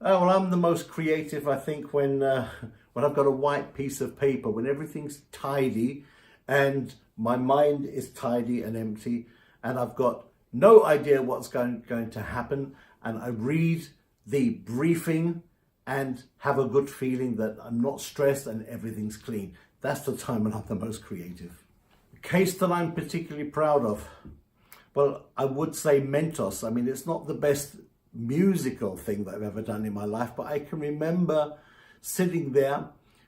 Well, I'm the most creative, I think, when I've got a white piece of paper, when everything's tidy and my mind is tidy and empty, and I've got no idea what's going to happen, and I read the briefing and have a good feeling that I'm not stressed and everything's clean. That's the time when I'm the most creative. A case that I'm particularly proud of, well, I would say Mentos. I mean, it's not the best musical thing that I've ever done in my life, but I can remember sitting there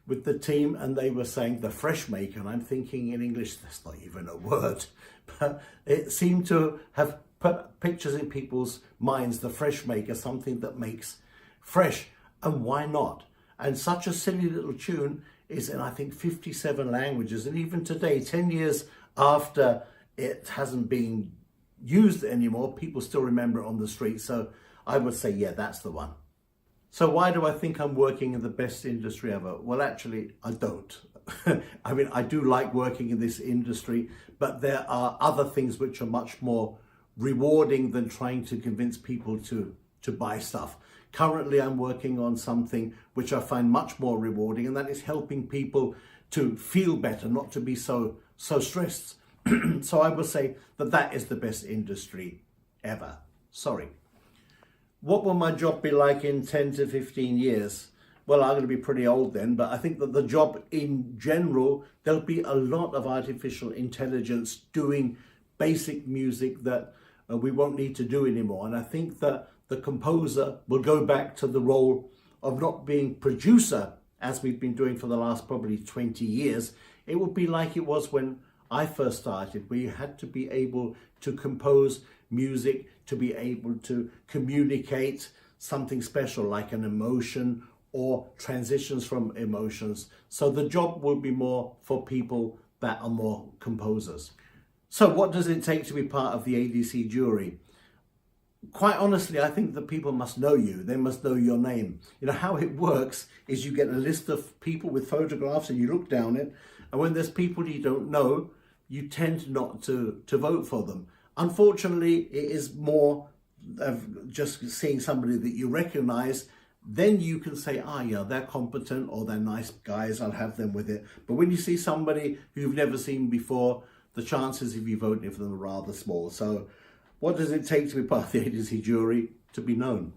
with the team and they were saying the fresh maker, and I'm thinking in English, that's not even a word, but it seemed to have put pictures in people's minds, the fresh maker, something that makes fresh, and why not? And such a silly little tune is in, I think, 57 languages, and even today, 10 years after it hasn't been used anymore, people still remember it on the street. So I would say, yeah, that's the one. So why do I think I'm working in the best industry ever? Well, actually, I don't. I mean, I do like working in this industry, but there are other things which are much more rewarding than trying to convince people to buy stuff. Currently, I'm working on something which I find much more rewarding, and that is helping people to feel better, not to be so stressed. So I would say that is the best industry ever. Sorry. What will my job be like in 10 to 15 years? Well, I'm going to be pretty old then, but I think that the job in general, there'll be a lot of artificial intelligence doing basic music that we won't need to do anymore. And I think that the composer will go back to the role of not being producer, as we've been doing for the last probably 20 years. It would be like it was when I first started, where you had to be able to compose music, to be able to communicate something special like an emotion or transitions from emotions. So the job will be more for people that are more composers. So what does it take to be part of the ADC jury? Quite honestly, I think that people must know you. They must know your name. You know, how it works is you get a list of people with photographs and you look down it, and when there's people you don't know, you tend not to vote for them. Unfortunately, it is more of just seeing somebody that you recognize, then you can say, yeah, they're competent or they're nice guys, I'll have them with it. But when you see somebody who you've never seen before, the chances of you voting for them are rather small. So what does it take to be part of the ADC jury? To be known.